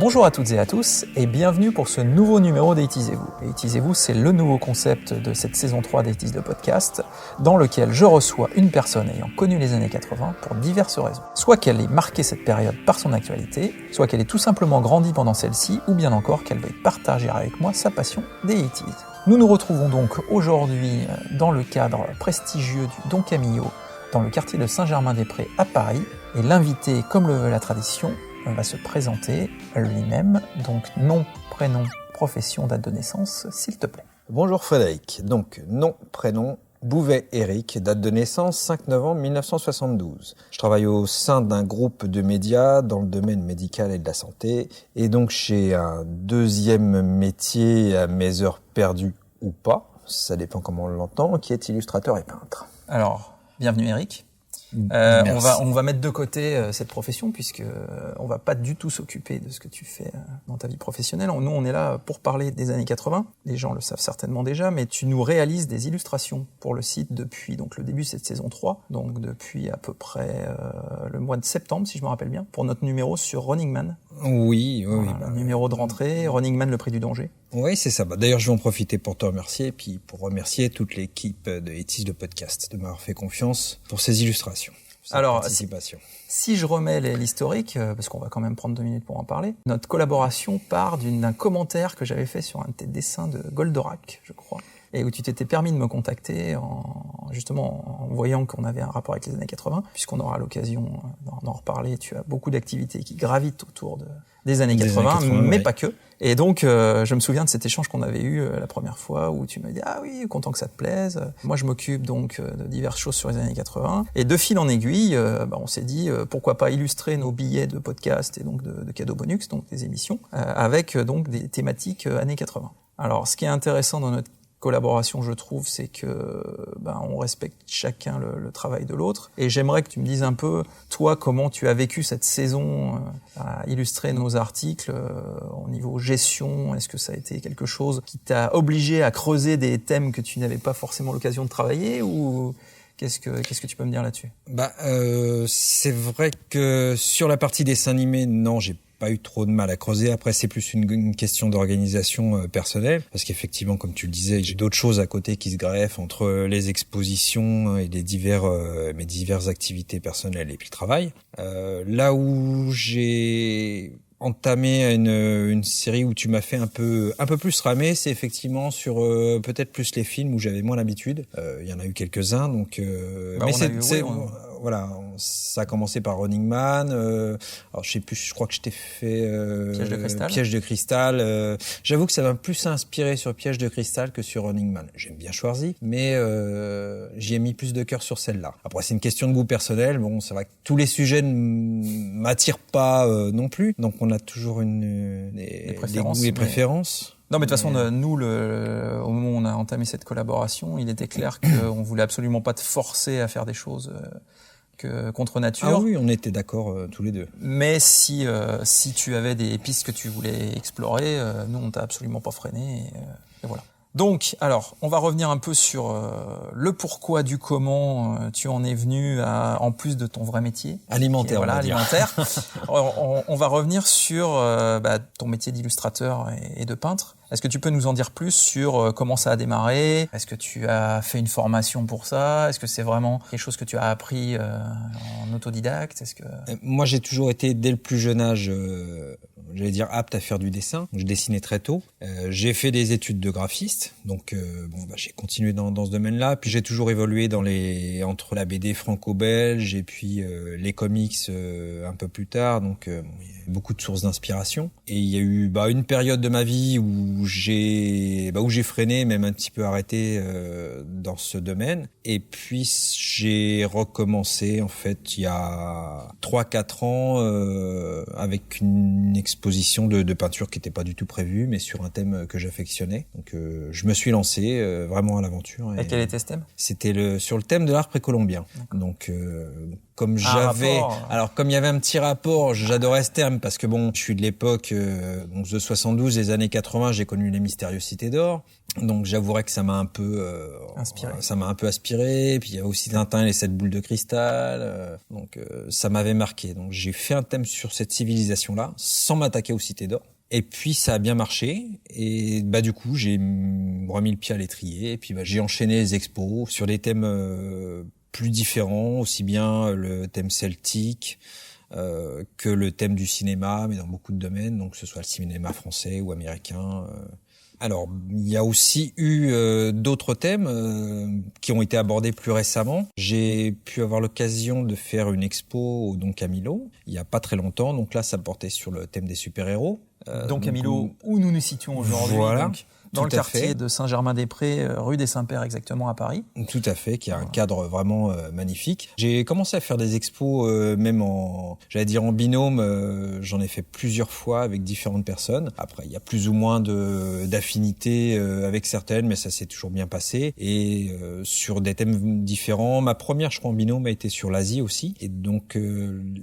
Bonjour à toutes et à tous et bienvenue pour ce nouveau numéro d'Aitisez-vous. Aitisez-vous, c'est le nouveau concept de cette saison 3 d'Aitis le podcast dans lequel je reçois une personne ayant connu les années 80 pour diverses raisons. Soit qu'elle ait marqué cette période par son actualité, soit qu'elle ait tout simplement grandi pendant celle-ci ou bien encore qu'elle veuille partager avec moi sa passion des 80s. Nous nous retrouvons donc aujourd'hui dans le cadre prestigieux du Don Camillo dans le quartier de Saint-Germain-des-Prés à Paris et l'invité, comme le veut la tradition, va se présenter lui-même, donc nom, prénom, profession, date de naissance, s'il te plaît. Bonjour Frédéric, donc nom, prénom, Bouvet Éric, date de naissance 5 novembre 1972. Je travaille au sein d'un groupe de médias dans le domaine médical et de la santé, et donc j'ai un deuxième métier à mes heures perdues ou pas, ça dépend comment on l'entend, qui est illustrateur et peintre. Alors, bienvenue Éric. On va mettre de côté cette profession puisque on va pas du tout s'occuper de ce que tu fais dans ta vie professionnelle. Nous, on est là pour parler des années 80. Les gens le savent certainement déjà, mais tu nous réalises des illustrations pour le site depuis donc le début de cette saison 3, donc depuis à peu près le mois de septembre, si je me rappelle bien, pour notre numéro sur Running Man. Oui. Numéro de rentrée, Running Man, le prix du danger. Oui, c'est ça. D'ailleurs, je vais en profiter pour te remercier et puis pour remercier toute l'équipe de Aitis le podcast de m'avoir fait confiance pour ces illustrations. Alors, si je remets l'historique, parce qu'on va quand même prendre 2 minutes pour en parler, notre collaboration part d'un commentaire que j'avais fait sur un de tes dessins de Goldorak, je crois, et où tu t'étais permis de me contacter justement en voyant qu'on avait un rapport avec les années 80, puisqu'on aura l'occasion d'en reparler. Tu as beaucoup d'activités qui gravitent autour des années 80, mais oui. Pas que. Et donc, je me souviens de cet échange qu'on avait eu la première fois où tu m'as dit « Ah oui, content que ça te plaise. » Moi, je m'occupe donc de diverses choses sur les années 80. Et de fil en aiguille, on s'est dit pourquoi pas illustrer nos billets de podcast et donc de cadeaux bonus, donc des émissions, avec donc des thématiques années 80. Alors, ce qui est intéressant dans notre collaboration, je trouve, c'est que on respecte chacun le travail de l'autre. Et j'aimerais que tu me dises un peu, toi, comment tu as vécu cette saison à illustrer nos articles au niveau gestion. Est-ce que ça a été quelque chose qui t'a obligé à creuser des thèmes que tu n'avais pas forcément l'occasion de travailler ou qu'est-ce que tu peux me dire là-dessus? C'est vrai que sur la partie dessin animé, non, j'ai pas eu trop de mal à creuser. Après, c'est plus une question d'organisation personnelle, parce qu'effectivement, comme tu le disais, j'ai d'autres choses à côté qui se greffent entre les expositions et mes diverses activités personnelles et puis le travail. Là où j'ai entamé une série où tu m'as fait un peu plus ramer, c'est effectivement sur peut-être plus les films où j'avais moins l'habitude. Il y en a eu quelques-uns, donc voilà, ça a commencé par Running Man. Alors je sais plus, je crois que je t'ai fait Piège de cristal. J'avoue que ça m'a plus inspiré sur Piège de cristal que sur Running Man. J'aime bien Schwarzy, mais j'y ai mis plus de cœur sur celle-là. Après, c'est une question de goût personnel. Bon, c'est vrai que tous les sujets ne m'attirent pas non plus, donc on a toujours des goûts et préférences. Non, mais de toute façon, nous, au moment où on a entamé cette collaboration, il était clair qu'on voulait absolument pas te forcer à faire des choses contre nature. Ah oui, on était d'accord tous les deux. Mais si tu avais des pistes que tu voulais explorer, nous, on t'a absolument pas freiné. Et voilà. Donc, alors, on va revenir un peu sur le pourquoi du comment tu en es venu en plus de ton vrai métier. Alimentaire, voilà, alimentaire. on va revenir sur ton métier d'illustrateur et de peintre. Est-ce que tu peux nous en dire plus sur comment ça a démarré? Est-ce que tu as fait une formation pour ça? Est-ce que c'est vraiment quelque chose que tu as appris en autodidacte? Moi, j'ai toujours été, dès le plus jeune âge, j'allais dire apte à faire du dessin. Je dessinais très tôt. J'ai fait des études de graphiste, donc j'ai continué dans ce domaine-là. Puis j'ai toujours évolué entre la BD franco-belge et puis les comics un peu plus tard. Donc il y a beaucoup de sources d'inspiration. Et il y a eu une période de ma vie où j'ai freiné, même un petit peu arrêté dans ce domaine. Et puis j'ai recommencé en fait il y a 3-4 ans avec une exposition de peinture qui n'était pas du tout prévue, mais sur un thème que j'affectionnais. Donc je me suis lancé vraiment à l'aventure. Et quel était ce thème? C'était sur le thème de l'art précolombien. Donc comme il y avait un petit rapport, j'adorais ce terme parce que je suis de l'époque donc de 72, les années 80, j'ai connu les Mystérieuses Cités d'Or. Donc j'avouerais que ça m'a un peu inspiré. Ça m'a un peu aspiré. Et puis il y a aussi Tintin et les 7 boules de cristal. Donc ça m'avait marqué. Donc j'ai fait un thème sur cette civilisation-là, sans m'attaquer aux cités d'or. Et puis ça a bien marché. Et du coup j'ai remis le pied à l'étrier. Et puis j'ai enchaîné les expos sur des thèmes plus différents, aussi bien le thème celtique que le thème du cinéma, mais dans beaucoup de domaines. Donc que ce soit le cinéma français ou américain. Alors, il y a aussi eu d'autres thèmes qui ont été abordés plus récemment. J'ai pu avoir l'occasion de faire une expo au Don Camillo il y a pas très longtemps. Donc là, ça portait sur le thème des super-héros. Don Camillo, où nous nous situons aujourd'hui. Voilà. Donc, dans le quartier de Saint-Germain-des-Prés, rue des Saints-Pères exactement à Paris. Tout à fait, qui a un cadre vraiment magnifique. J'ai commencé à faire des expos même en binôme. J'en ai fait plusieurs fois avec différentes personnes. Après, il y a plus ou moins d'affinités avec certaines, mais ça s'est toujours bien passé. Et sur des thèmes différents. Ma première, je crois, en binôme a été sur l'Asie aussi. Et donc,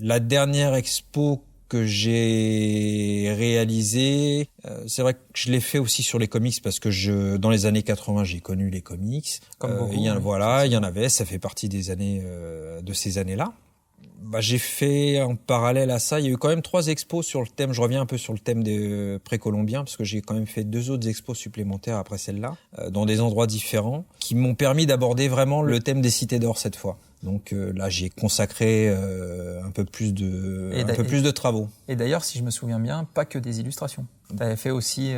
la dernière expo que j'ai réalisé, c'est vrai que je l'ai fait aussi sur les comics parce que dans les années 80, j'ai connu les comics. Comme beaucoup, il y en avait, ça fait partie des années de ces années-là. J'ai fait en parallèle à ça, il y a eu quand même 3 expos sur le thème, je reviens un peu sur le thème des précolombiens parce que j'ai quand même fait 2 autres expos supplémentaires après celle-là, dans des endroits différents, qui m'ont permis d'aborder vraiment le thème des cités d'or cette fois. Donc là, j'ai consacré un peu plus de travaux. Et d'ailleurs, si je me souviens bien, pas que des illustrations. Tu avais fait aussi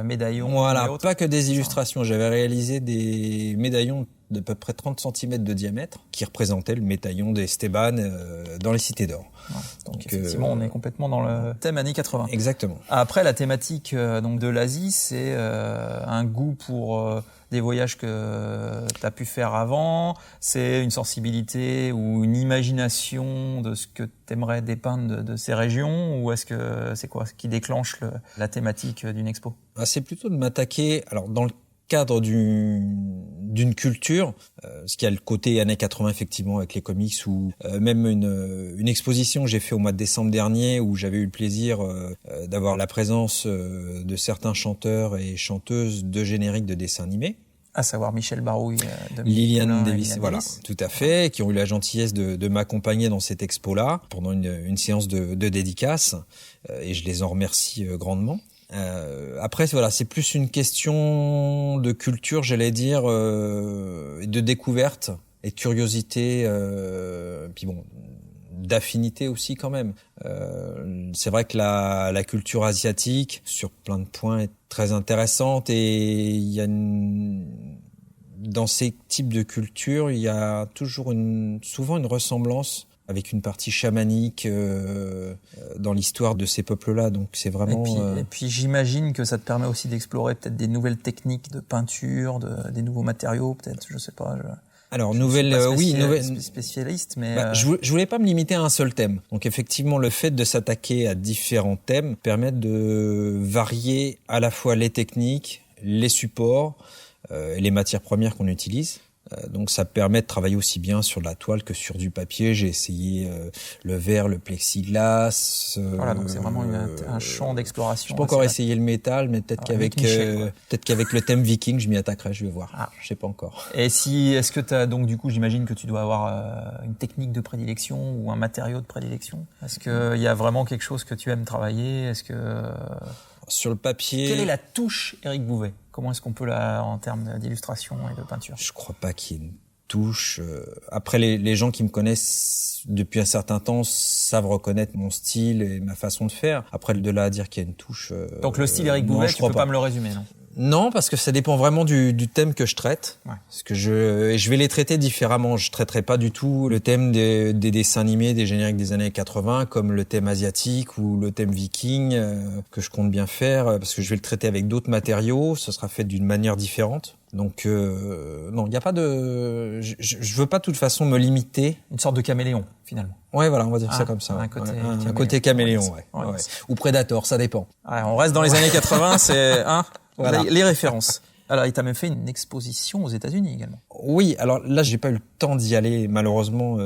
médaillons. Voilà, pas que des illustrations. J'avais réalisé des médaillons d'à peu près 30 cm de diamètre qui représentaient le médaillon d'Esteban dans les cités d'or. Ouais, donc effectivement, on est complètement dans le thème années 80. Exactement. Après, la thématique donc de l'Asie, c'est un goût pour des voyages que tu as pu faire avant, c'est une sensibilité ou une imagination de ce que tu aimerais dépeindre de ces régions, ou est-ce que c'est quoi ce qui déclenche la thématique d'une expo? C'est plutôt de m'attaquer, alors dans le cadre d'une culture, ce qui a le côté années 80 effectivement avec les comics, ou même une exposition que j'ai fait au mois de décembre dernier où j'avais eu le plaisir d'avoir la présence de certains chanteurs et chanteuses de génériques de dessins animés. À savoir Michel Barouille, Liliane Davis, voilà, tout à fait, qui ont eu la gentillesse de m'accompagner dans cette expo-là pendant une séance de dédicace, et je les en remercie grandement. Après, voilà, c'est plus une question de culture, j'allais dire, de découverte et de curiosité, puis bon, d'affinité aussi quand même. C'est vrai que la culture asiatique, sur plein de points, est très intéressante, et il y a dans ces types de cultures, il y a toujours souvent une ressemblance avec une partie chamanique dans l'histoire de ces peuples-là. Donc c'est vraiment... Et puis j'imagine que ça te permet aussi d'explorer peut-être des nouvelles techniques de peinture, des nouveaux matériaux, peut-être, je sais pas. Alors, spécialiste, mais... je voulais pas me limiter à un seul thème. Donc effectivement, le fait de s'attaquer à différents thèmes permet de varier à la fois les techniques, les supports, et les matières premières qu'on utilise. Donc ça permet de travailler aussi bien sur la toile que sur du papier. J'ai essayé le verre, le plexiglas. Voilà, donc c'est vraiment un champ d'exploration. Je peux encore essayer le métal, mais peut-être qu'avec le thème viking, je m'y attaquerai, je vais voir. Je sais pas encore. Et est-ce que t'as, donc du coup, j'imagine que tu dois avoir une technique de prédilection ou un matériau de prédilection. Est-ce qu'il y a vraiment quelque chose que tu aimes travailler? Est-ce que... Sur le papier... Quelle est la touche Éric Bouvet? Comment est-ce qu'on peut en termes d'illustration et de peinture? Je crois pas qu'il y ait une touche. Après, les gens qui me connaissent depuis un certain temps savent reconnaître mon style et ma façon de faire. Après, de là à dire qu'il y a une touche... Donc le style Éric Bouvet, tu peux pas me le résumer, non? Non, parce que ça dépend vraiment du thème que je traite. Ouais. Parce que je vais les traiter différemment. Je traiterai pas du tout le thème des dessins animés, des génériques des années 80, comme le thème asiatique ou le thème viking, que je compte bien faire, parce que je vais le traiter avec d'autres matériaux. Ce sera fait d'une manière différente. Donc, non, il n'y a pas de... Je veux pas de toute façon me limiter. Une sorte de caméléon, finalement. Ouais, voilà, on va dire ça comme ça. Un côté caméléon, ouais. Ou Predator, ça dépend. Ouais, on reste dans les années 80, c'est... voilà. Les références. Alors, il t'a même fait une exposition aux États-Unis également. Oui, alors là, j'ai pas eu le temps d'y aller, malheureusement.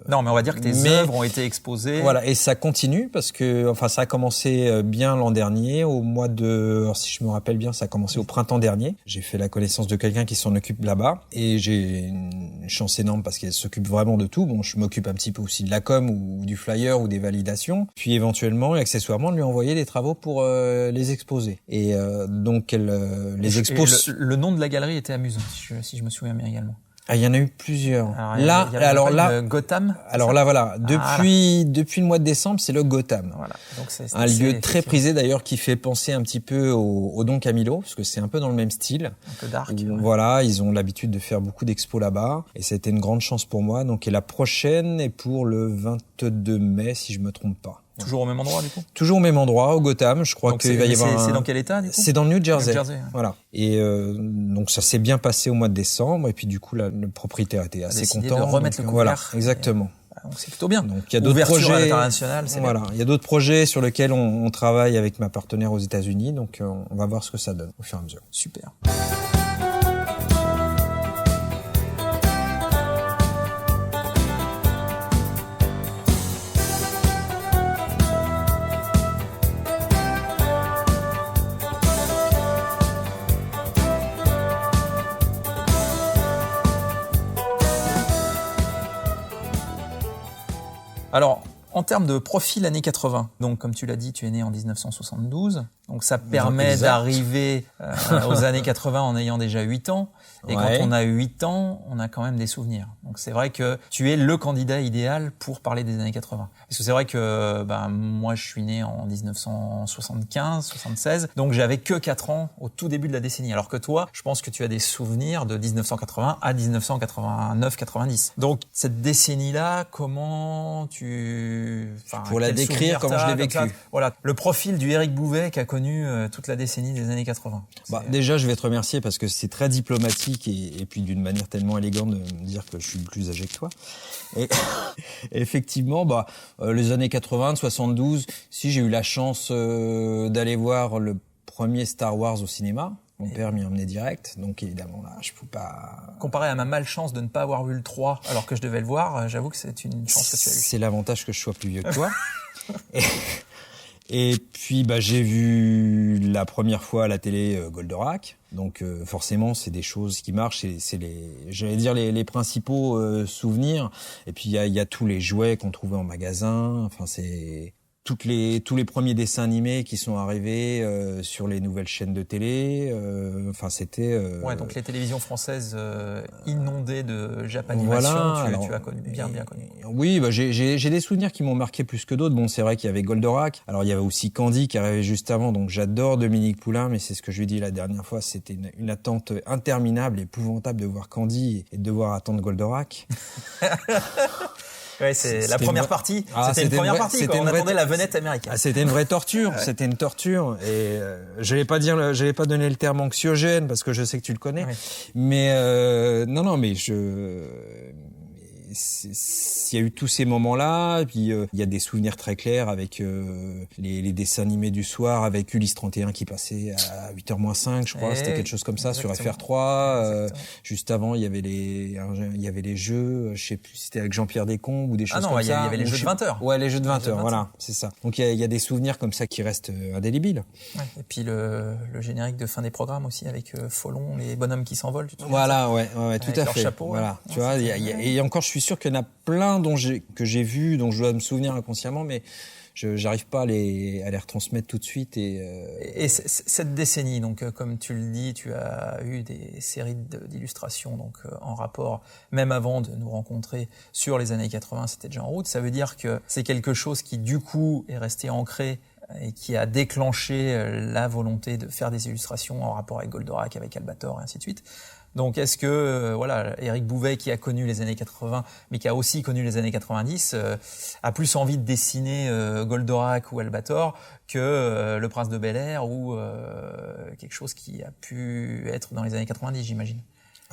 Non, mais on va dire que tes œuvres ont été exposées. Voilà, et ça continue parce que, enfin, ça a commencé bien l'an dernier, au mois de, alors, si je me rappelle bien, ça a commencé au printemps dernier. J'ai fait la connaissance de quelqu'un qui s'en occupe là-bas, et j'ai une chance énorme parce qu'elle s'occupe vraiment de tout. Bon, je m'occupe un petit peu aussi de la com ou du flyer ou des validations, puis éventuellement et accessoirement de lui envoyer des travaux pour les exposer. Et donc elle les expose. Le nom de la galerie était amusant, si je me souviens bien également. Ah, il y en a eu plusieurs. Alors, là, Gotham. Alors là, voilà. Depuis le mois de décembre, c'est le Gotham. Voilà. Donc c'est un lieu très prisé d'ailleurs qui fait penser un petit peu au Don Camillo, parce que c'est un peu dans le même style. Un peu dark. Voilà, ils ont l'habitude de faire beaucoup d'expos là-bas, et ça a été une grande chance pour moi. Donc, et la prochaine est pour le 22 mai, si je me trompe pas. Toujours au même endroit, du coup? Toujours au même endroit, au Gotham. Je crois qu'il va y avoir. C'est dans quel état, du coup? C'est dans le New Jersey. Ouais. Voilà. Et donc ça s'est bien passé au mois de décembre. Et puis du coup, le propriétaire était assez content. De remettre le couvert. Voilà, exactement. Donc c'est plutôt bien. Donc il y a d'autres projets à l'international. Voilà, il y a d'autres projets sur lesquels on travaille avec ma partenaire aux États-Unis. Donc on va voir ce que ça donne au fur et à mesure. Super. Alors, en termes de profil années 80, donc comme tu l'as dit, tu es né en 1972, donc ça permet d'arriver aux années 80 en ayant déjà 8 ans. Et quand on a 8 ans, on a quand même des souvenirs. Donc c'est vrai que tu es le candidat idéal pour parler des années 80. Parce que c'est vrai que moi je suis né en 1975, 76, donc j'avais que 4 ans au tout début de la décennie. Alors que toi, je pense que tu as des souvenirs de 1980 à 1989, 90. Donc cette décennie-là, comment pour la décrire, comment je l'ai vécu. Voilà, le profil du Éric Bouvet qui a connu toute la décennie des années 80. Déjà, je vais te remercier parce que c'est très diplomatique et puis d'une manière tellement élégante de me dire que je suis plus âgé que toi. Et effectivement, les années 80, 72, si j'ai eu la chance d'aller voir le premier Star Wars au cinéma. Mon père m'y emmenait direct, donc évidemment là, je peux pas. Comparé à ma malchance de ne pas avoir vu le 3 alors que je devais le voir, j'avoue que c'est une chance que tu as eue. C'est l'avantage que je sois plus vieux que toi. Et puis j'ai vu la première fois à la télé Goldorak. Donc forcément, c'est des choses qui marchent, c'est les principaux souvenirs. Et puis il y a tous les jouets qu'on trouvait en magasin, enfin c'est tous les premiers dessins animés qui sont arrivés sur les nouvelles chaînes de télé, c'était donc les télévisions françaises inondées de Japanimation, voilà, tu as connu bien connu. Oui, j'ai des souvenirs qui m'ont marqué plus que d'autres. Bon, c'est vrai qu'il y avait Goldorak. Alors il y avait aussi Candy qui arrivait juste avant, donc j'adore Dominique Poulain, mais c'est ce que je lui ai dit la dernière fois, c'était une attente interminable, épouvantable de voir Candy et de devoir attendre Goldorak. Ouais, c'est la première partie. C'était une première partie. On attendait la vedette américaine. C'était une vraie torture. Ouais. C'était une torture. Et je vais pas donner le terme anxiogène parce que je sais que tu le connais. Ouais. Mais mais il y a eu tous ces moments-là, et puis il y a des souvenirs très clairs avec les dessins animés du soir, avec Ulysse 31 qui passait à 8h-5, je crois, c'était quelque chose comme ça, exactement. Sur FR3. Juste avant, il y avait les jeux, je sais plus si c'était avec Jean-Pierre Descombes ou des choses comme ça. Il y avait les jeux de 20h. Ouais, les jeux de 20h, voilà, c'est ça. Donc il y a des souvenirs comme ça qui restent indélébiles. Ouais, et puis le générique de fin des programmes aussi avec Folon, les bonhommes qui s'envolent. Voilà, ouais, tout à fait. Chapeau, voilà, tu vois, et encore, je suis sûr qu'il y en a plein que j'ai vu, dont je dois me souvenir inconsciemment, mais j'arrive pas à les retransmettre tout de suite. Et cette décennie, donc comme tu le dis, tu as eu des séries d'illustrations donc en rapport, même avant de nous rencontrer sur les années 80, c'était déjà en route. Ça veut dire que c'est quelque chose qui du coup est resté ancré et qui a déclenché la volonté de faire des illustrations en rapport avec Goldorak, avec Albator et ainsi de suite. Donc est-ce que Éric Bouvet qui a connu les années 80 mais qui a aussi connu les années 90 a plus envie de dessiner Goldorak ou Albator que Le Prince de Bel-Air ou quelque chose qui a pu être dans les années 90, j'imagine.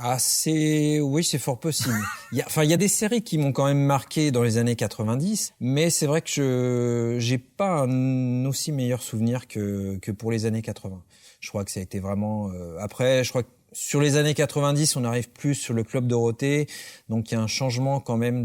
Oui, c'est fort possible. Il y a des séries qui m'ont quand même marqué dans les années 90, mais c'est vrai que j'ai pas un aussi meilleur souvenir que pour les années 80. Je crois que ça a été vraiment... Après, je crois que sur les années 90, on arrive plus sur le Club Dorothée, donc il y a un changement quand même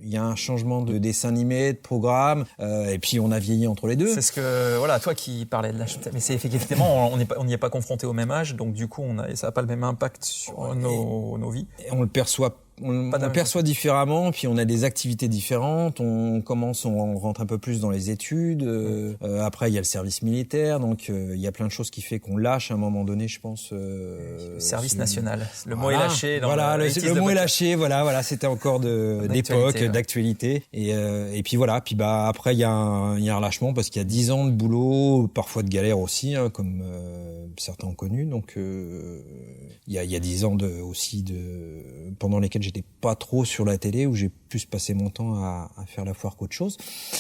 il y a un changement de dessin animé, de programme, et puis on a vieilli entre les deux. C'est ce que, voilà, toi qui parlais de l'âge, mais c'est effectivement, on n'y est pas confronté au même âge, donc du coup, ça n'a pas le même impact sur nos vies. Et on le perçoit. On perçoit différemment, puis on a des activités différentes, on rentre un peu plus dans les études, après il y a le service militaire, donc il y a plein de choses qui fait qu'on lâche à un moment donné, je pense. Le service national, le mot est lâché. Le mot est lâché, voilà, c'était encore d'époque, d'actualité, et puis voilà, puis après il y a un relâchement parce qu'il y a 10 ans de boulot, parfois de galère aussi, hein, comme certains ont connu, donc il y a 10 ans pendant lesquels j'étais pas trop sur la télé, où j'ai plus passé mon temps à faire la foire qu'autre chose.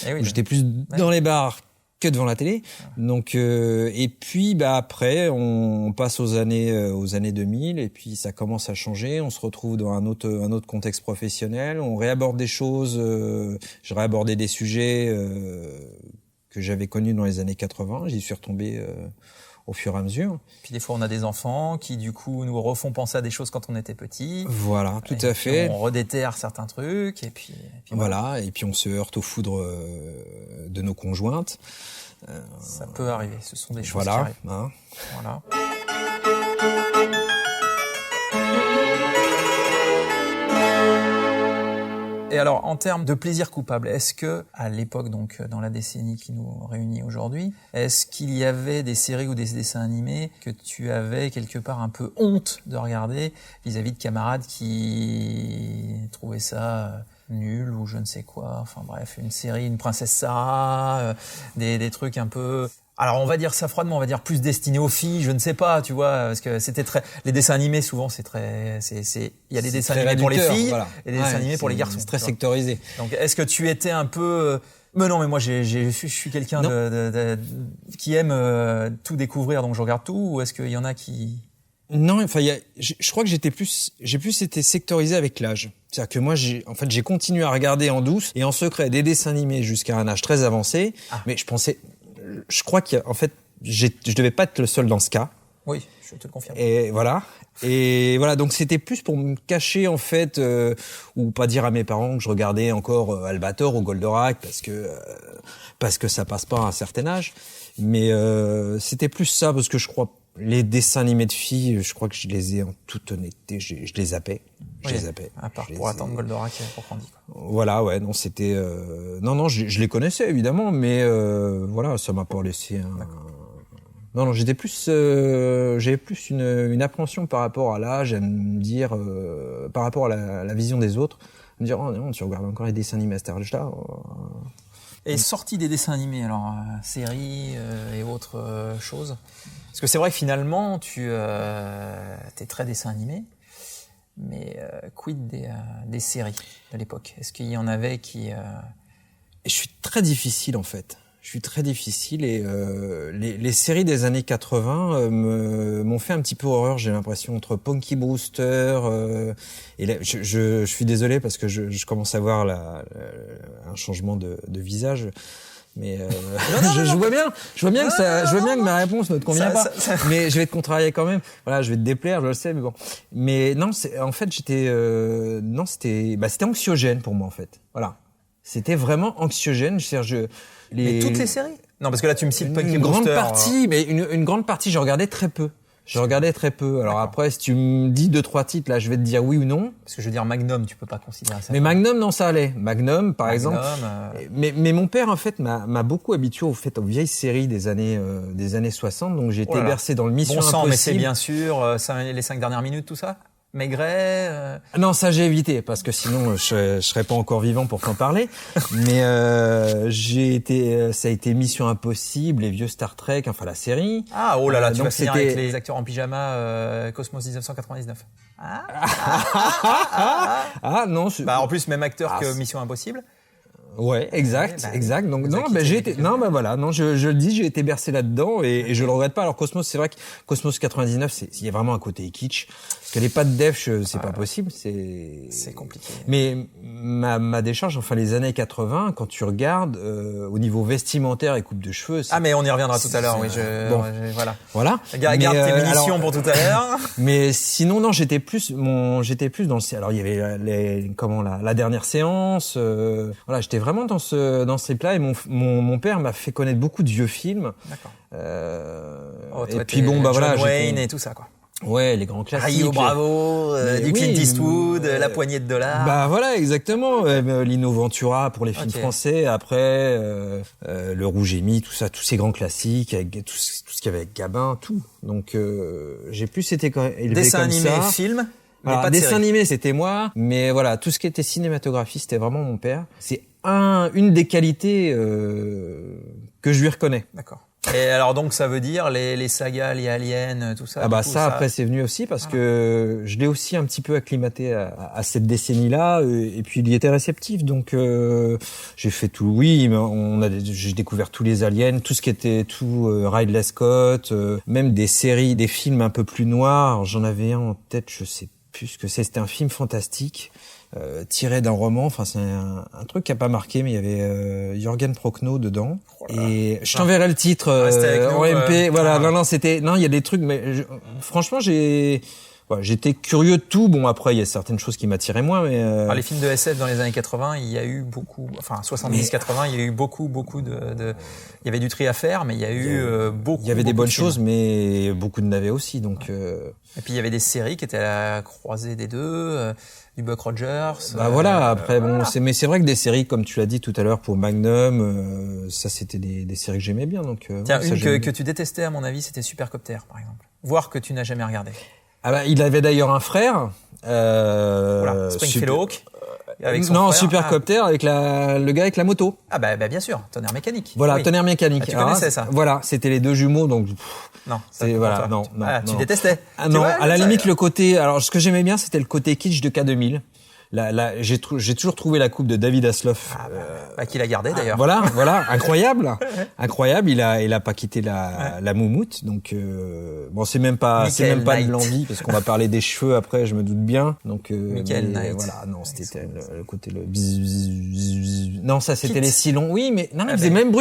Oui, j'étais plus dans les bars que devant la télé. Donc et puis après on passe aux années 2000 et puis ça commence à changer, on se retrouve dans un autre contexte professionnel, on réaborde des choses, je réabordais des sujets que j'avais connus dans les années 80, j'y suis retombé au fur et à mesure. Puis des fois, on a des enfants qui, du coup, nous refont penser à des choses quand on était petit. Voilà, tout à fait. On redéterre certains trucs, et puis voilà. Et puis on se heurte aux foudres de nos conjointes. Ça peut arriver, ce sont des choses qui arrivent. Hein. Voilà. Et alors, en termes de plaisir coupable, est-ce que, à l'époque, donc dans la décennie qui nous réunit aujourd'hui, est-ce qu'il y avait des séries ou des dessins animés que tu avais quelque part un peu honte de regarder vis-à-vis de camarades qui trouvaient ça nul ou je ne sais quoi, enfin bref, une série, une princesse Sarah, des trucs un peu... Alors on va dire ça froidement, on va dire plus destiné aux filles, je ne sais pas, tu vois, parce que c'était les dessins animés souvent il y a des dessins animés pour les filles et des dessins animés pour les garçons. C'est très sectorisé. Donc est-ce que tu étais un peu mais non, mais moi je suis quelqu'un qui aime tout découvrir, donc je regarde tout, ou est-ce qu'il y en a qui... Non, enfin je crois que j'ai plus été sectorisé avec l'âge. C'est-à-dire que moi j'ai continué à regarder en douce et en secret des dessins animés jusqu'à un âge très avancé, mais je crois qu'en fait, je devais pas être le seul dans ce cas. Oui, je te le confirme. Et voilà, donc c'était plus pour me cacher en fait, ou pas dire à mes parents que je regardais encore Albator ou Goldorak parce que ça passe pas à un certain âge. Mais c'était plus ça parce que je crois les dessins animés de filles, je crois que je les ai en toute honnêteté, je les zappais. Je les zappais. À part pour attendre Goldorak pour qu'on dise. Voilà, ouais, non, c'était non, je les connaissais évidemment, mais voilà, ça m'a pas laissé Non, j'avais plus une appréhension par rapport à l'âge, à me dire par rapport à la vision des autres, me dire oh non, tu regardes encore les dessins animés à cet âge-là. Et sorti des dessins animés, alors séries et autres choses. Parce que c'est vrai que finalement, t'es très dessin animé, mais quid des séries de l'époque? Est-ce qu'il y en avait qui... Je suis très difficile en fait. Je suis très difficile et les séries des années 80 m'ont fait un petit peu horreur, j'ai l'impression, entre Punky Brewster et là, je suis désolé parce que je commence à voir un changement de visage. Mais je vois bien que ma réponse ne te convient pas. Mais je vais te contrarier quand même. Voilà, je vais te déplaire, je le sais, mais bon. Mais non, en fait, c'était anxiogène pour moi en fait. Voilà. C'était vraiment anxiogène, Mais toutes les séries? Non, parce que là tu me cites Punky Brewster. Une grande partie, je regardais très peu. Alors après, si tu me dis 2-3 titres, là, je vais te dire oui ou non. Parce que je veux dire Magnum, tu peux pas considérer ça. Mais Magnum, non, ça allait. Magnum, par exemple. Mais mon père, en fait, m'a beaucoup habitué aux vieilles séries des années 60. Donc j'ai été bercé dans le Mission Impossible. Bon sang, mais c'est bien sûr les 5 dernières minutes, tout ça. Maigret. Non, ça j'ai évité parce que sinon je serais pas encore vivant pour t'en parler. Mais ça a été Mission Impossible, les vieux Star Trek, enfin la série. Ah oh là là, tu vas finir avec les acteurs en pyjama Cosmos 1999. Non. En plus même acteur que Mission Impossible. Ouais, exact. Donc non, je le dis, j'ai été bercé là-dedans et je le regrette pas. Alors Cosmos, c'est vrai que Cosmos 99, il y a vraiment un côté kitsch. Parce que les pattes d'Ef, c'est pas possible, c'est compliqué. Mais ma décharge, enfin les années 80, quand tu regardes au niveau vestimentaire et coupe de cheveux. Mais on y reviendra tout à l'heure. Oui, voilà. Garde tes munitions pour tout à l'heure. Mais sinon, non, j'étais plus dans le. Alors il y avait la dernière séance. Voilà, j'étais vraiment dans ce trip-là et mon père m'a fait connaître beaucoup de vieux films. D'accord. Et puis John Wayne et tout ça, quoi. Ouais, les grands classiques. Rio Bravo, du Clint Eastwood, La Poignée de Dollars. Voilà, exactement. Lino Ventura pour les films français. Après, Le Rouge et Mi, tout ça, tous ces grands classiques, avec tout ce qu'il y avait avec Gabin, tout. Donc, j'ai plus été élevé dessin comme animé, ça. film. Alors, pas de dessin série. animé, c'était moi. Mais voilà, tout ce qui était cinématographie, c'était vraiment mon père. C'est une des qualités que je lui reconnais. D'accord. Et alors donc ça veut dire les sagas, les aliens, tout ça. Après c'est venu aussi parce que je l'ai aussi un petit peu acclimaté à cette décennie-là et puis il y était réceptif donc j'ai fait tout. Oui, j'ai découvert tous les aliens, tout ce qui était Ridley Scott, même des séries, des films un peu plus noirs. J'en avais un en tête, je sais plus ce que c'est. C'était un film fantastique. Tiré d'un roman, enfin c'est un truc qui a pas marqué, mais il y avait Jürgen Prochnow dedans. Et je t'enverrai le titre en MP. Voilà, il y a des trucs, mais franchement j'étais curieux de tout. Bon après il y a certaines choses qui m'attiraient moins, mais les films de SF dans les années 80, il y a eu beaucoup, 70-80, il y a eu beaucoup de, il y avait du tri à faire, mais il y a eu beaucoup. Il y avait des bonnes choses, mais beaucoup de navets aussi, donc. Et puis il y avait des séries qui étaient à la croisée des deux. Du Buck Rogers. Après mais c'est vrai que des séries comme tu l'as dit tout à l'heure pour Magnum, ça c'était des séries que j'aimais bien donc. Tiens, une que tu détestais à mon avis, c'était Supercopter par exemple. Voire que tu n'as jamais regardé. Il avait d'ailleurs un frère. Springfield Hawk. Avec son frère. Supercopter avec le gars avec la moto. Bien sûr, Tonnerre Mécanique. Voilà, oui. Tonnerre Mécanique. Tu connaissais ça. Voilà, c'était les deux jumeaux donc. Non, tu détestais. Non, à la limite le côté. Alors ce que j'aimais bien, c'était le côté kitsch de K2000. J'ai toujours trouvé la coupe de David Hasselhoff. Qu'il a gardé d'ailleurs. Voilà, incroyable. Il a pas quitté la moumoute. Donc c'est même pas de l'envie parce qu'on va parler des cheveux après, je me doute bien. Donc Michael Knight. Voilà, non, c'était le côté non, ça c'était les silons. Oui, mais non, il faisait le même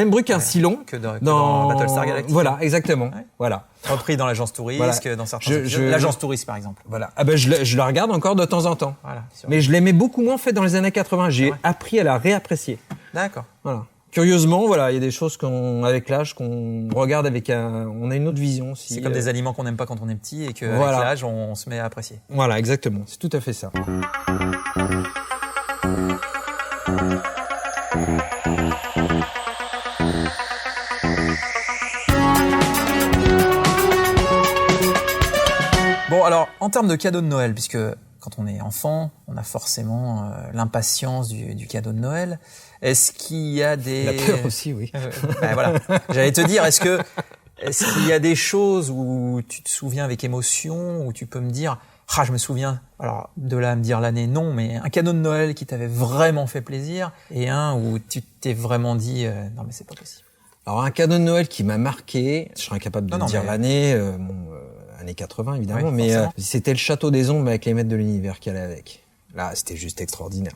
bruit qu'un silon que dans Battlestar Galactica. Voilà, exactement. Ouais. Voilà. Repris dans l'agence touriste, dans certains l'agence touriste par exemple. Voilà. Je la regarde encore de temps en temps. Voilà. Mais je l'aimais beaucoup moins en fait dans les années 80. J'ai appris à la réapprécier. D'accord. Voilà. Curieusement, il y a des choses avec l'âge qu'on regarde on a une autre vision aussi. C'est comme des aliments qu'on n'aime pas quand on est petit et que avec l'âge on se met à apprécier. Voilà, exactement. C'est tout à fait ça. Bon, alors, en termes de cadeaux de Noël, puisque quand on est enfant, on a forcément l'impatience du cadeau de Noël. Est-ce qu'il y a des... La peur aussi, oui. Voilà. J'allais te dire, est-ce qu'il y a des choses où tu te souviens avec émotion, où tu peux me dire, je me souviens, alors de là à me dire l'année, non, mais un cadeau de Noël qui t'avait vraiment fait plaisir, et un où tu t'es vraiment dit, non mais c'est pas possible. Alors un cadeau de Noël qui m'a marqué, je serais incapable de dire l'année, années 80 évidemment, mais c'était le Château des Ombres avec les Maîtres de l'Univers qui allait avec. Là, c'était juste extraordinaire.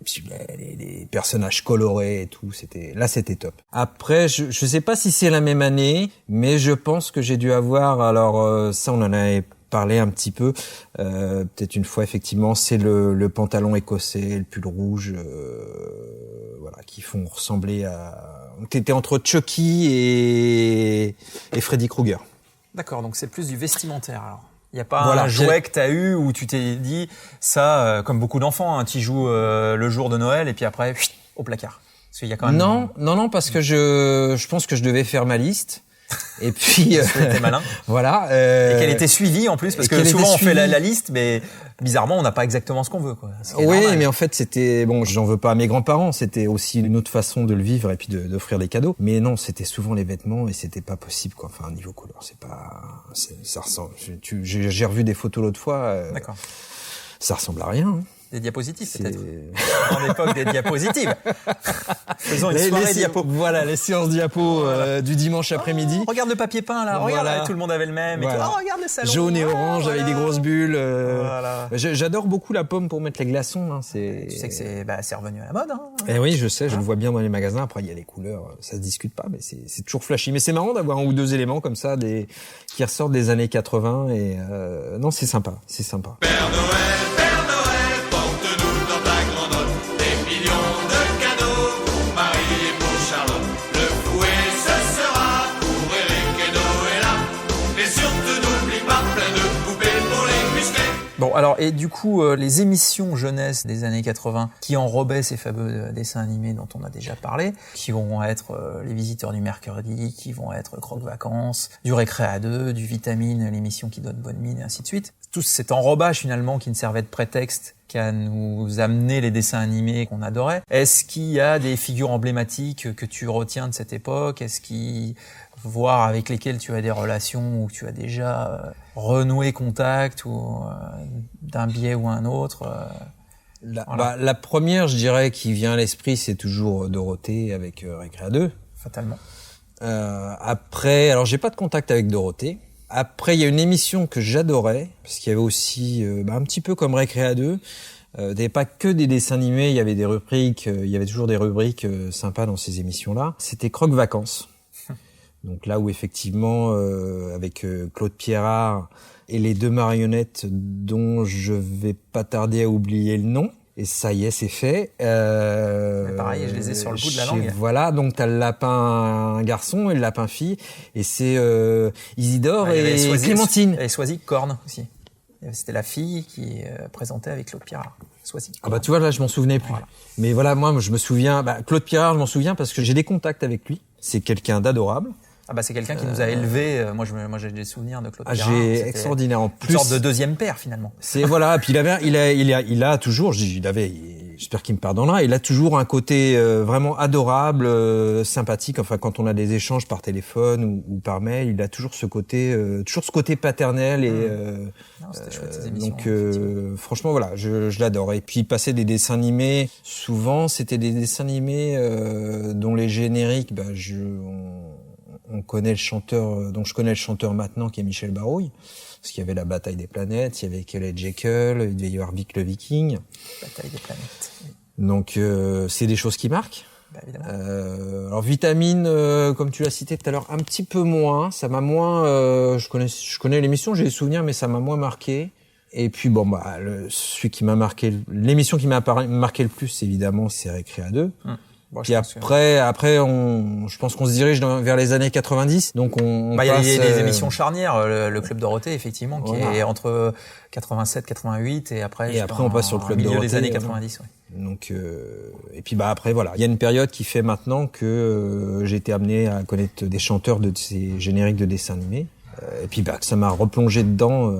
Les personnages colorés et tout, c'était top. Après, je sais pas si c'est la même année, mais je pense que j'ai dû avoir, alors ça on en avait parlé un petit peu, peut-être une fois effectivement, c'est le pantalon écossais, le pull rouge, qui font ressembler à... T'étais entre Chucky et Freddy Krueger. D'accord, donc c'est plus du vestimentaire alors. Il n'y a pas un jouet que tu as eu où tu t'es dit, ça, comme beaucoup d'enfants, tu joues le jour de Noël et puis après, au placard. Parce qu'il y a quand même... Non, parce que je pense que je devais faire ma liste. Et puis... C'était malin. Voilà. Et qu'elle était suivie en plus, parce que souvent on fait la liste, mais bizarrement on n'a pas exactement ce qu'on veut, quoi. Oui, mais en fait c'était... Bon, j'en veux pas à mes grands-parents, c'était aussi une autre façon de le vivre et puis d'offrir des cadeaux. Mais non, c'était souvent les vêtements et c'était pas possible, quoi. Enfin, niveau couleur, ça ressemble... J'ai revu des photos l'autre fois. D'accord. Ça ressemble à rien. Hein. Des diapositives, peut-être. En l'époque des diapositives. Faisons une soirée diapo. Voilà, les séances diapo du dimanche après-midi. Regarde le papier peint, là. Regarde, là, tout le monde avait le même. Voilà. Et regarde le salon. Jaune et orange avec des grosses bulles. J'adore beaucoup la pomme pour mettre les glaçons. Hein, tu sais que c'est revenu à la mode. Hein. Et oui, je sais, je le vois bien dans les magasins. Après, il y a les couleurs, ça se discute pas, mais c'est toujours flashy. Mais c'est marrant d'avoir un ou deux éléments comme ça, qui ressortent des années 80. Et non, c'est sympa, c'est sympa. Père Noël, porte-nous dans ta grande des millions de cadeaux pour Marie et pour Charlotte. Le fouet, ce sera pour Eric et Noëlla. Mais surtout n'oublie pas plein de poupées pour les musclés. Bon, alors, et du coup, les émissions jeunesse des années 80 qui enrobaient ces fameux dessins animés dont on a déjà parlé, qui vont être Les Visiteurs du Mercredi, qui vont être Croque-Vacances, du Récré à deux, du Vitamine, l'émission qui donne bonne mine, et ainsi de suite. Tout cet enrobage, finalement, qui ne servait de prétexte qu'à nous amener les dessins animés qu'on adorait. Est-ce qu'il y a des figures emblématiques que tu retiens de cette époque? Est-ce qu'il voir avec lesquels tu as des relations ou tu as déjà renoué contact ou d'un biais ou un autre la première, je dirais, qui vient à l'esprit, c'est toujours Dorothée avec Récré à deux. Fatalement. Après, alors j'ai pas de contact avec Dorothée. Après, il y a une émission que j'adorais, parce qu'il y avait aussi, un petit peu comme Récré à deux, il n'y avait pas que des dessins animés, il y avait des rubriques, il y avait toujours des rubriques sympas dans ces émissions-là. C'était Croque-Vacances. Donc là où effectivement, avec Claude Pierrard et les deux marionnettes dont je vais pas tarder à oublier le nom. Et ça y est, c'est fait. Mais pareil, je les ai sur le bout de la langue. Voilà, donc t'as le lapin garçon et le lapin fille, et c'est Isidore et Clémentine. Et Soisy Corne aussi. C'était la fille qui présentait avec Claude Pierrard. Soisy Corne. Ah bah tu vois, là je m'en souvenais plus. Voilà. Mais voilà, moi je me souviens, Claude Pierrard, je m'en souviens parce que j'ai des contacts avec lui. C'est quelqu'un d'adorable. Ah bah c'est quelqu'un qui nous a élevés. Moi j'ai des souvenirs de Claude Pierrard. J'ai extraordinaire en plus. Une sorte de deuxième père finalement. C'est voilà. Puis il a toujours. J'espère qu'il me pardonnera. Il a toujours un côté vraiment adorable, sympathique. Enfin, quand on a des échanges par téléphone ou par mail, il a toujours ce côté paternel et. Non, c'était chouette ces émissions. Donc franchement voilà, je l'adore. Et puis passer des dessins animés. Souvent, c'était des dessins animés dont les génériques, on connaît le chanteur, donc je connais le chanteur maintenant qui est Michel Barouille, parce qu'il y avait la Bataille des planètes, il y avait Kelly Jekyll, il devait y avoir Vic le Viking. Bataille des planètes. Oui. Donc c'est des choses qui marquent. Évidemment. Alors Vitamine, comme tu l'as cité tout à l'heure, un petit peu moins. Ça m'a moins. Je connais l'émission, j'ai des souvenirs, mais ça m'a moins marqué. Et puis celui qui m'a marqué, l'émission qui m'a marqué le plus, évidemment, c'est Récré à deux. Puis après, je pense qu'on se dirige vers les années 90. Donc on passe. Il y a des émissions charnières, le Club Dorothée, effectivement, qui est entre 87, 88 et après. Et après, on passe sur le Club Dorothée. Milieu des années 90, ouais. Donc, et puis après, voilà. Il y a une période qui fait maintenant que j'ai été amené à connaître des chanteurs de ces génériques de dessins animés. Et puis, que ça m'a replongé dedans.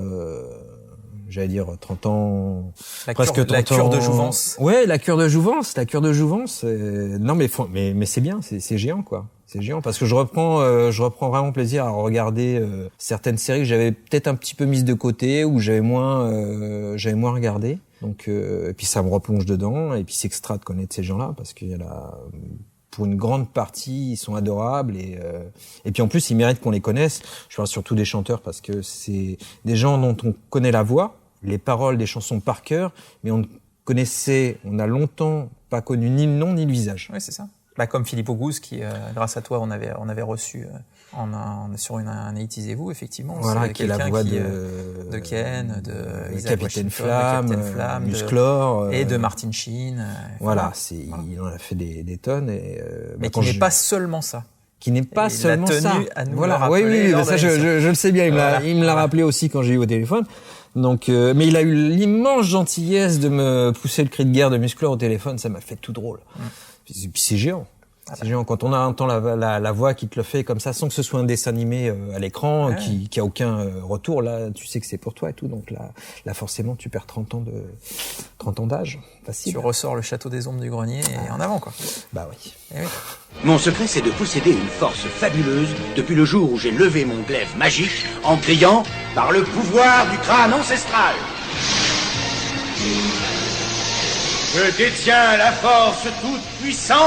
J'allais dire 30 ans, presque 30 ans. La cure de jouvence. Ouais, la cure de jouvence. Non, mais c'est bien, c'est géant, quoi. C'est géant parce que je reprends vraiment plaisir à regarder certaines séries que j'avais peut-être un petit peu mises de côté ou j'avais moins regardé. Donc, et puis ça me replonge dedans et puis c'est extra de connaître ces gens-là parce qu'il y a pour une grande partie, ils sont adorables et puis en plus, ils méritent qu'on les connaisse. Je parle surtout des chanteurs parce que c'est des gens dont on connaît la voix, les paroles des chansons par cœur, mais on a longtemps pas connu ni le nom ni le visage. Oui, c'est ça. Comme Philippe Auguste qui, grâce à toi, on avait reçu sur un Étisez-vous, effectivement. Voilà, qui est la voix de Ken, de Capitaine Flamme, Musclor et de Martin Sheen. Voilà, il en a fait des tonnes mais qui n'est pas seulement ça. Qui n'est pas seulement ça. À nous voilà, oui, ça je le sais bien. Il me l'a rappelé aussi quand j'ai eu au téléphone. Donc, mais il a eu l'immense gentillesse de me pousser le cri de guerre de Musclor au téléphone. Ça m'a fait tout drôle. Puis c'est géant. C'est géant. Quand on entend la voix qui te le fait comme ça, sans que ce soit un dessin animé à l'écran, qui a aucun retour, là, tu sais que c'est pour toi et tout. Donc là, forcément, tu perds 30 ans d'âge. Facile. Tu ressors le château des ombres du grenier et en avant, quoi. Bah oui. Et oui. Mon secret, c'est de posséder une force fabuleuse depuis le jour où j'ai levé mon glaive magique en criant « Par le pouvoir du crâne ancestral !» Je détiens la force toute puissante.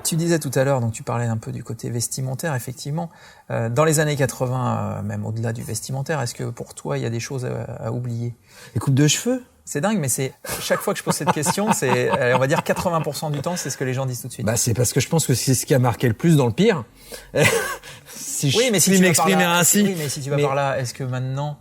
Tu disais tout à l'heure, donc tu parlais un peu du côté vestimentaire, effectivement. Dans les années 80, même au-delà du vestimentaire, est-ce que pour toi, il y a des choses à oublier? Les coupes de cheveux? C'est dingue, mais c'est chaque fois que je pose cette question, c'est, on va dire 80% du temps, c'est ce que les gens disent tout de suite. Bah, c'est parce que je pense que c'est ce qui a marqué le plus dans le pire. Si je puis m'exprimer ainsi. Oui, mais si tu vas par là, est-ce que maintenant,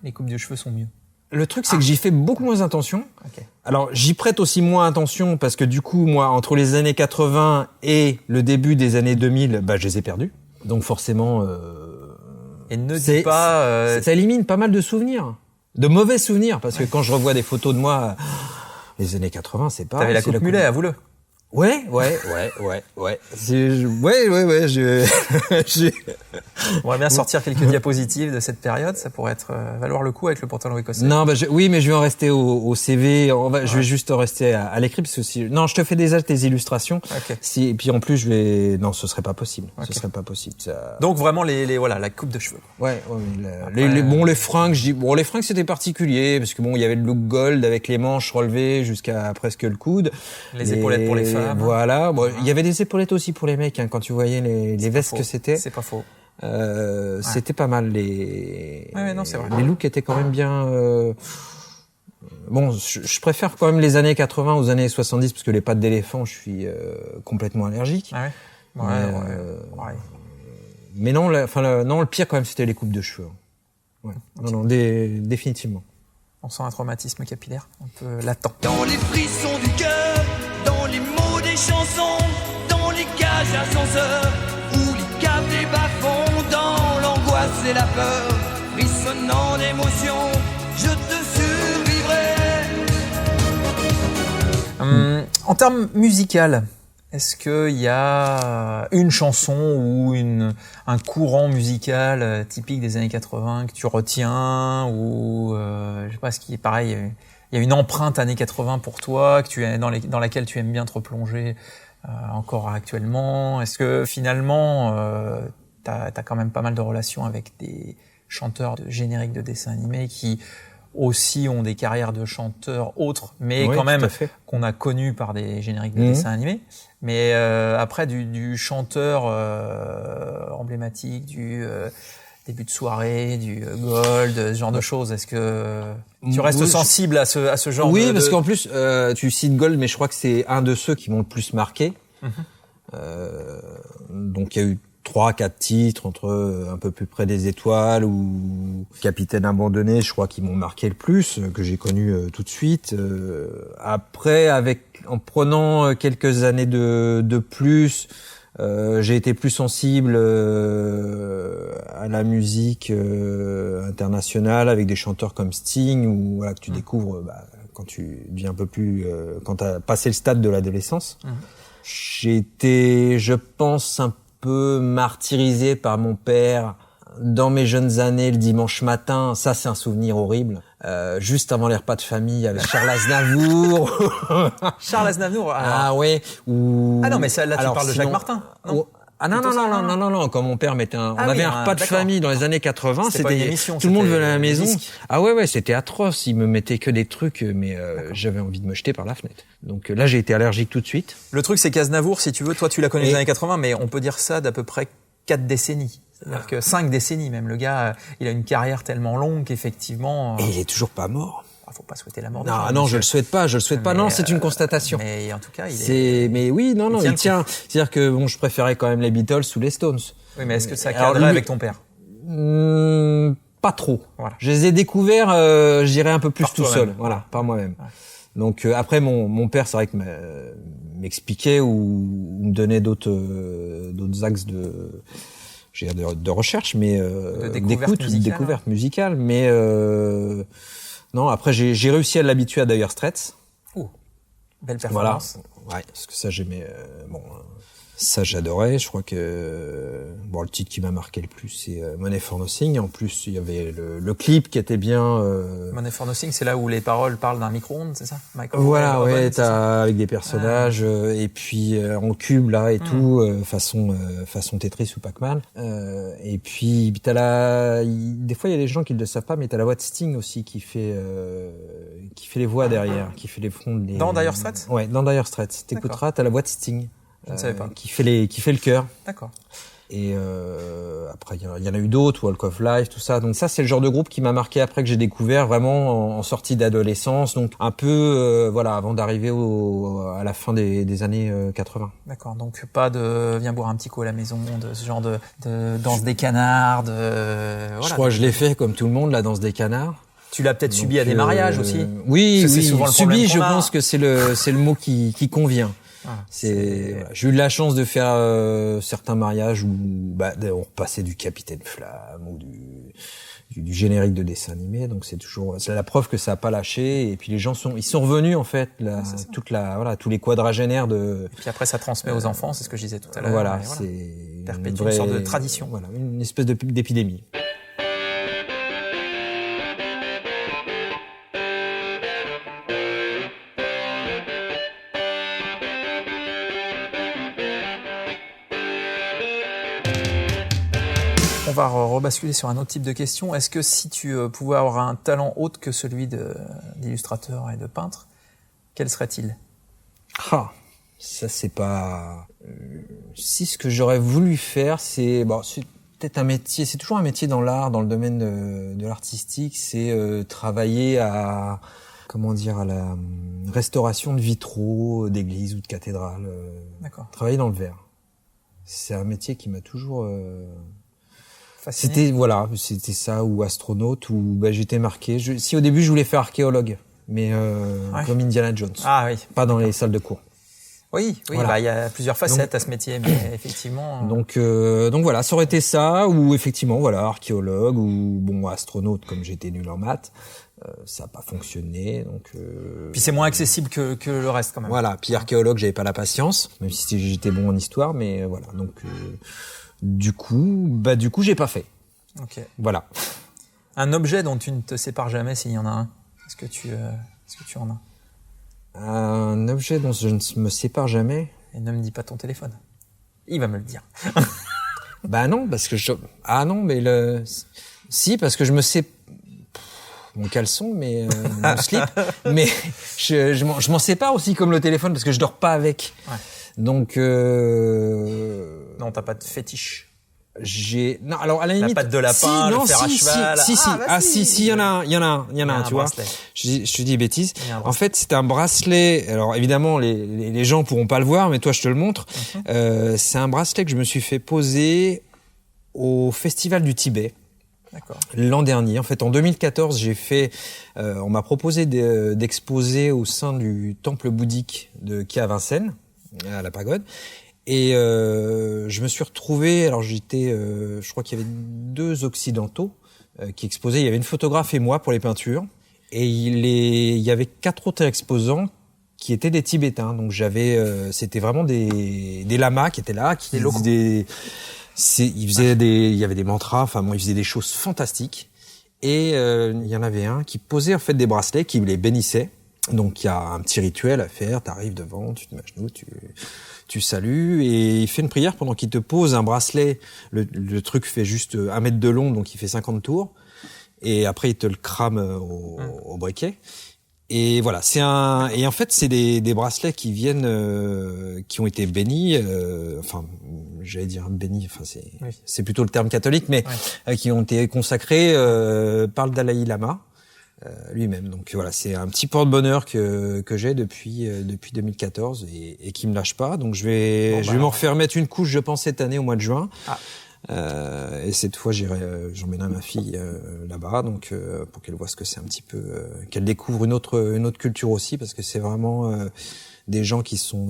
les coupes de cheveux sont mieux? Le truc, c'est que j'y fais beaucoup moins attention. Okay. Alors, j'y prête aussi moins attention parce que du coup, moi, entre les années 80 et le début des années 2000, bah, je les ai perdus. Donc forcément, et ne dis pas, ça élimine pas mal de souvenirs, de mauvais souvenirs, parce que quand je revois des photos de moi, les années 80, c'est pas. T'avais la coupe mulet, avoue-le. Ouais. On va bien sortir quelques diapositives de cette période, ça pourrait être valoir le coup avec le pantalon écossais. Non, bah oui, mais je vais en rester au CV. Je vais juste en rester à l'écrit parce que non, je te fais déjà tes illustrations. Okay. Et puis en plus, non, ce serait pas possible. Okay. Ce serait pas possible. Ça... Donc vraiment voilà, la coupe de cheveux. Ouais. Les fringues, les fringues c'était particulier parce que bon, il y avait le look gold avec les manches relevées jusqu'à presque le coude. Les épaulettes pour les femmes. Voilà. Bon, il y avait des épaulettes aussi pour les mecs, hein, quand tu voyais les vestes que c'était. C'est pas faux. C'était pas mal les. Ouais, non, c'est vrai. Les looks étaient quand même bien. Bon, je préfère quand même les années 80 aux années 70 parce que les pattes d'éléphant, je suis complètement allergique. Ah ouais. Ouais. Mais non, le pire quand même, c'était les coupes de cheveux. Ouais. Okay. Non, définitivement. On sent un traumatisme capillaire un peu latent. Dans les frissons du cœur, dans les mots des chansons, dans les cages d'ascenseur, où les câbles des bas-fonds, dans l'angoisse et la peur, frissonnant d'émotion, je te survivrai. En termes musical, est-ce qu'il y a une chanson ou un courant musical typique des années 80 que tu retiens ou je sais pas, ce qui est pareil, il y a une empreinte années 80 pour toi que tu es dans laquelle tu aimes bien te replonger encore actuellement? Est-ce que finalement t'as quand même pas mal de relations avec des chanteurs de génériques de dessins animés qui aussi ont des carrières de chanteurs autres, mais quand même qu'on a connus par des génériques de dessins animés. Mais après du chanteur emblématique, du début de soirée, du gold, ce genre de choses, est-ce que tu restes sensible à ce genre de... parce qu'en plus tu cites Gold, mais je crois que c'est un de ceux qui m'ont le plus marqué. Donc il y a eu 3-4 titres entre un peu plus près des étoiles ou Capitaine abandonné, je crois qu'ils m'ont marqué le plus, que j'ai connu tout de suite. Après, en prenant quelques années de plus, j'ai été plus sensible à la musique internationale avec des chanteurs comme Sting, ou voilà, que tu découvres quand tu deviens un peu plus, quand t'as passé le stade de l'adolescence. J'ai été, je pense, un peu martyrisé par mon père dans mes jeunes années le dimanche matin. Ça, c'est un souvenir horrible. Juste avant les repas de famille avec Charles Aznavour. Charles Aznavour. Ah ouais. Ou... Ah non, mais ça, là, tu parles de Jacques Martin. Non non. Quand mon père mettait on avait un repas de famille dans les années 80, c'était tout le monde venait à la maison. Ah ouais, c'était atroce. Il me mettait que des trucs, mais j'avais envie de me jeter par la fenêtre. Donc là, j'ai été allergique tout de suite. Le truc, c'est qu'Aznavour, si tu veux, toi, tu l'as connu dans les années 80, mais on peut dire ça d'à peu près 4 décennies. C'est-à-dire que 5 décennies même. Le gars, il a une carrière tellement longue qu'effectivement... Et il est toujours pas mort. Faut pas souhaiter la mort. Non, je le souhaite pas. Non, c'est une constatation. Mais en tout cas, mais oui, non, il tient. C'est-à-dire que bon, je préférais quand même les Beatles ou les Stones. Oui, mais est-ce que ça cadrait avec ton père? Pas trop. Voilà. Je les ai découverts, je dirais un peu plus tout seul. Voilà, par moi-même. Ouais. Donc après, mon père, c'est vrai que m'expliquait ou me donnait d'autres axes de recherche, mais découverte musicale, mais non, après j'ai réussi à l'habituer à Dire Straits. Belle performance. Voilà. Ouais, parce que ça j'aimais. Ça, j'adorais. Je crois que le titre qui m'a marqué le plus, c'est Money for Nothing. En plus, il y avait le clip qui était bien. Money for Nothing, c'est là où les paroles parlent d'un micro-ondes, c'est ça? Voilà, ouais, avec des personnages et puis en cube là et tout, façon Tetris ou Pac-Man. Et puis des fois il y a des gens qui ne le savent pas, mais t'as la voix de Sting aussi qui fait les voix derrière, qui fait les fronts de Dans Dire Straits? Ouais, dans Dire Straits. T'écouteras, t'as la voix de Sting. Je ne savais pas. Qui fait le cœur. D'accord. Et après, il y en a eu d'autres, Walk of Life, tout ça. Donc ça, c'est le genre de groupe qui m'a marqué après, que j'ai découvert vraiment en sortie d'adolescence. Donc un peu, avant d'arriver à la fin des années 80. D'accord. Donc pas de viens boire un petit coup à la maison, de ce genre de danse des canards. Je crois que je l'ai fait comme tout le monde, la danse des canards. Tu l'as peut-être subi à des mariages aussi. Oui, c'est souvent le subi. Je qu'on a. pense que c'est le mot qui convient. J'ai eu de la chance de faire certains mariages où on repassait du Capitaine Flamme ou du générique de dessin animé, donc c'est la preuve que ça a pas lâché. Et puis les gens ils sont revenus en fait, tous les quadragénaires de. Et puis après ça transmet aux enfants, c'est ce que je disais tout à l'heure. Voilà, c'est perpétue une sorte de tradition. Voilà, une espèce d'épidémie. On va rebasculer sur un autre type de question. Est-ce que si tu pouvais avoir un talent autre que celui d'illustrateur et de peintre, quel serait-il? Ça c'est pas. Si ce que j'aurais voulu faire, c'est peut-être un métier. C'est toujours un métier dans l'art, dans le domaine de l'artistique. C'est travailler à la restauration de vitraux d'églises ou de cathédrales. D'accord. Travailler dans le verre. C'est un métier qui m'a toujours fasciné. C'était ça, ou astronaute, ou j'étais marqué. Si au début je voulais faire archéologue, mais comme Indiana Jones. Ah oui. Pas dans les salles de cours. Oui, voilà. Il y a plusieurs facettes à ce métier, mais effectivement. Donc voilà, ça aurait été ça, ou effectivement archéologue, ou astronaute, comme j'étais nul en maths. Ça n'a pas fonctionné, donc. Puis c'est moins accessible que le reste quand même. Voilà. Puis archéologue, j'avais pas la patience, même si j'étais bon en histoire, mais voilà. Donc du coup, j'ai pas fait. Ok. Voilà. Un objet dont tu ne te sépares jamais, s'il y en a un. Est-ce que tu en as? Un objet dont je ne me sépare jamais. Et ne me dis pas ton téléphone. Il va me le dire. Non, parce que si, parce que je me sépare. Mon caleçon, mais mon slip, mais je m'en sépare aussi comme le téléphone parce que je dors pas avec. Ouais. Donc non, t'as pas de fétiche. Non, alors à la limite la patte de lapin, le fer à cheval. Il y en a un, tu vois. Je te dis bêtise. En fait, c'est un bracelet. Alors évidemment, les gens pourront pas le voir, mais toi je te le montre. C'est un bracelet que je me suis fait poser au Festival du Tibet. D'accord. L'an dernier, en fait, en 2014, on m'a proposé d'exposer au sein du temple bouddhique de Quai à Vincennes, à la pagode. Et je me suis retrouvé, alors je crois qu'il y avait 2 occidentaux qui exposaient. Il y avait une photographe et moi pour les peintures. Et il y avait 4 autres exposants qui étaient des Tibétains. Donc c'était vraiment des lamas qui étaient là, qui faisaient il y avait des mantras, ils faisaient des choses fantastiques. Et il y en avait un qui posait en fait des bracelets, qui les bénissait. Donc il y a un petit rituel à faire, t'arrives devant, tu te mets à genoux, tu salues, et il fait une prière pendant qu'il te pose un bracelet. Le truc fait juste 1 mètre de long, donc il fait 50 tours. Et après il te le crame au briquet. Et voilà, et en fait c'est des bracelets qui viennent, qui ont été bénis, j'allais dire bénis, c'est plutôt le terme catholique, mais qui ont été consacrés par le Dalai Lama lui-même. Donc voilà, c'est un petit porte-bonheur que j'ai depuis 2014 et qui me lâche pas. Donc je vais m'en refaire mettre une couche, je pense, cette année au mois de juin. Et cette fois, j'emmènerai ma fille là-bas, donc pour qu'elle voit ce que c'est un petit peu, qu'elle découvre une autre culture aussi, parce que c'est vraiment des gens qui sont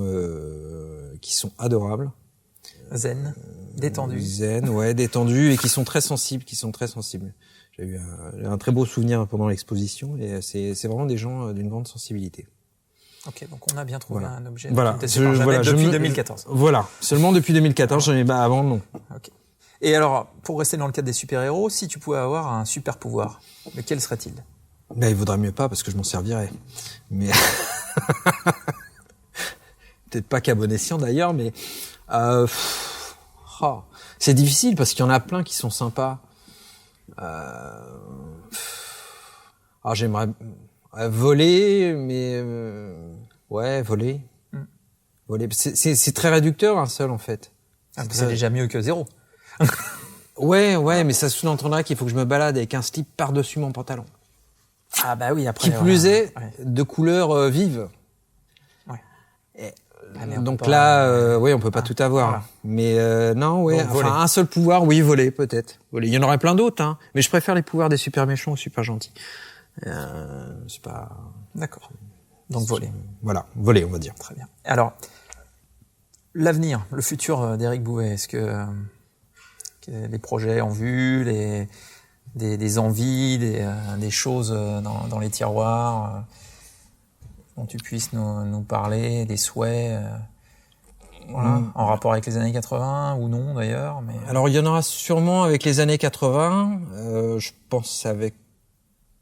adorables, zen, détendus et qui sont très sensibles, J'ai eu un très beau souvenir pendant l'exposition, et c'est vraiment des gens d'une grande sensibilité. Ok, donc on a bien trouvé un objet. Voilà, Depuis 2014. Voilà, seulement depuis 2014, j'en ai pas avant, non. Ok. Et alors, pour rester dans le cadre des super-héros, si tu pouvais avoir un super pouvoir, lequel serait-il ? Ben, il vaudrait mieux pas parce que je m'en servirais. Mais peut-être pas qu'à bon escient d'ailleurs, mais c'est difficile parce qu'il y en a plein qui sont sympas. J'aimerais voler, mais voler. Voler. C'est très réducteur un seul en fait. C'est déjà mieux que 0. Ouais, mais ça sous-entendrait qu'il faut que je me balade avec un slip par-dessus mon pantalon. Ah bah oui, après. Qui plus est, de couleur vive. Ouais. Donc là, on peut pas tout avoir. Voilà. Mais non, un seul pouvoir, voler peut-être. Voler. Il y en aurait plein d'autres, hein. Mais je préfère les pouvoirs des super méchants aux super gentils. C'est pas. D'accord. Donc voler. Voilà, voler, on va dire. Très bien. Alors, l'avenir, le futur d'Éric Bouvet, est-ce que les projets en vue, des envies, des choses dans les tiroirs dont tu puisses nous parler, des souhaits en rapport avec les années 80 ou non d'ailleurs. Mais... Alors il y en aura sûrement avec les années 80, je pense avec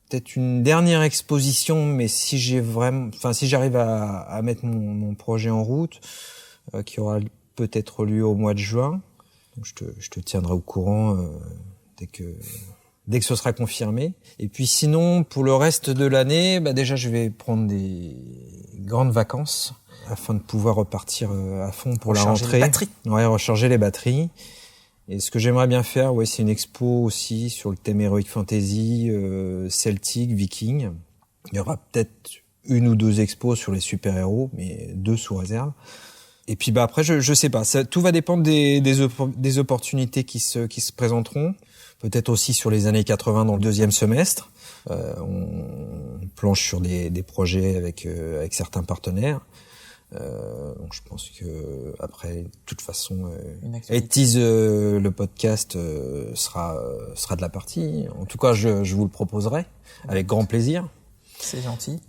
peut-être une dernière exposition, mais si j'arrive à mettre mon projet en route, qui aura peut-être lieu au mois de juin. Donc je te tiendrai au courant dès que ce sera confirmé. Et puis sinon, pour le reste de l'année, déjà je vais prendre des grandes vacances afin de pouvoir repartir à fond pour la rentrée. Les batteries. Ouais, recharger les batteries. Et ce que j'aimerais bien faire, c'est une expo aussi sur le thème Heroic Fantasy, celtique, viking. Il y aura peut-être 1 ou 2 expos sur les super-héros, mais 2 sous réserve. Et puis après, je sais pas. Tout va dépendre des opportunités qui se présenteront. Peut-être aussi sur les années 80 dans le 2e semestre. On planche sur des projets avec certains partenaires. Donc je pense que après, de toute façon, 80's le podcast sera de la partie. En tout cas, je vous le proposerai avec grand plaisir. C'est gentil.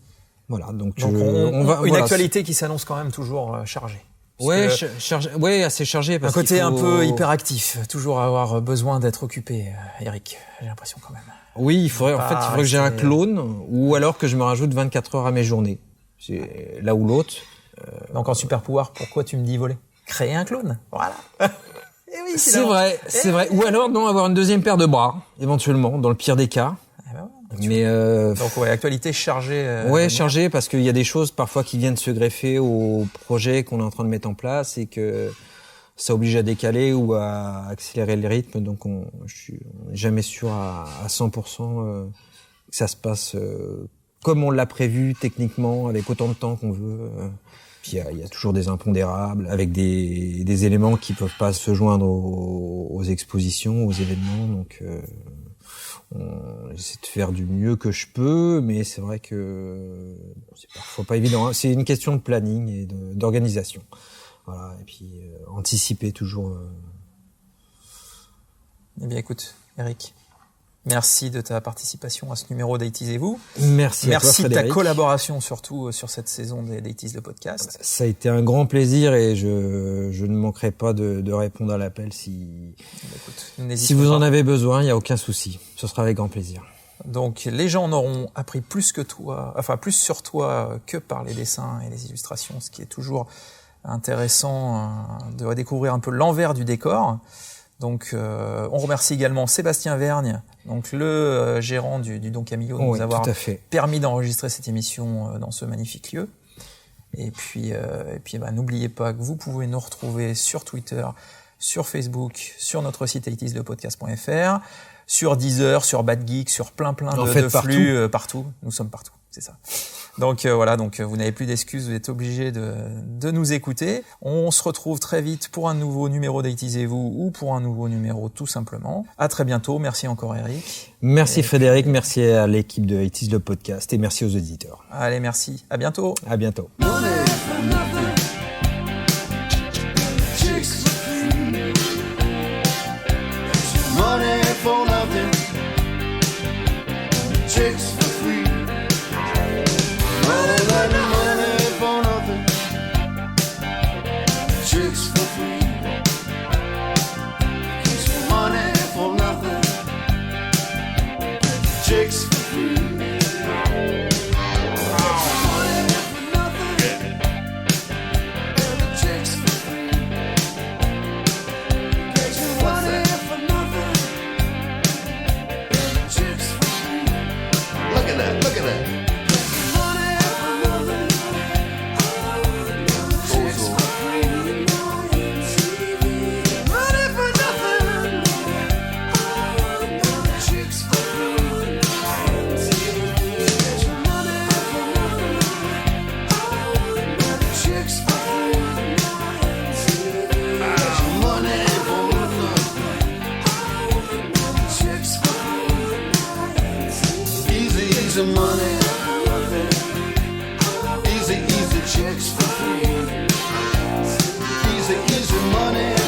Voilà. Donc on va une actualité qui s'annonce quand même toujours chargée. Assez chargé. Parce un côté un peu hyperactif, toujours avoir besoin d'être occupé, Eric, j'ai l'impression quand même. Oui, il faudrait que j'ai un clone, ou alors que je me rajoute 24 heures à mes journées. C'est l'un ou l'autre. Donc en super pouvoir, pourquoi tu me dis voler ? Créer un clone, voilà. Et oui, c'est vrai. Ou alors, avoir une 2e paire de bras, éventuellement, dans le pire des cas. Mais donc actualité chargée. Chargée parce qu'il y a des choses parfois qui viennent se greffer au projet qu'on est en train de mettre en place et que ça oblige à décaler ou à accélérer le rythme. Donc je suis jamais sûr à 100% que ça se passe comme on l'a prévu techniquement avec autant de temps qu'on veut. Puis il y a toujours des impondérables avec des éléments qui peuvent pas se joindre aux expositions, aux événements. Donc j'essaie de faire du mieux que je peux, mais c'est vrai que c'est parfois pas évident, hein. C'est une question de planning et d'organisation. Voilà, et puis anticiper toujours. Eh bien écoute, Eric, merci de ta participation à ce numéro d'Aitisez-vous. Merci à toi, Frédéric. Merci de ta collaboration surtout sur cette saison d'Aitis le podcast. Ça a été un grand plaisir et je ne manquerai pas de répondre à l'appel si vous en avez besoin, il n'y a aucun souci. Ce sera avec grand plaisir. Donc les gens en auront appris plus sur toi que par les dessins et les illustrations, ce qui est toujours intéressant de découvrir un peu l'envers du décor. Donc, on remercie également Sébastien Vergne, donc le gérant du Don Camillo, de nous avoir permis d'enregistrer cette émission dans ce magnifique lieu. Et puis, n'oubliez pas que vous pouvez nous retrouver sur Twitter, sur Facebook, sur notre site aitislepodcast.fr, sur Deezer, sur Bad Geek, sur plein de flux partout. Nous sommes partout, c'est ça. Donc vous n'avez plus d'excuses, vous êtes obligés de nous écouter. On se retrouve très vite pour un nouveau numéro d'Aitisez-vous ou pour un nouveau numéro tout simplement. À très bientôt, merci encore Eric. Merci Frédéric, merci à l'équipe de Aitis le podcast et merci aux auditeurs. Allez, merci, à bientôt. À bientôt. Chicks for free. Money for easy money. Easy, easy chicks for free. Easy, easy money.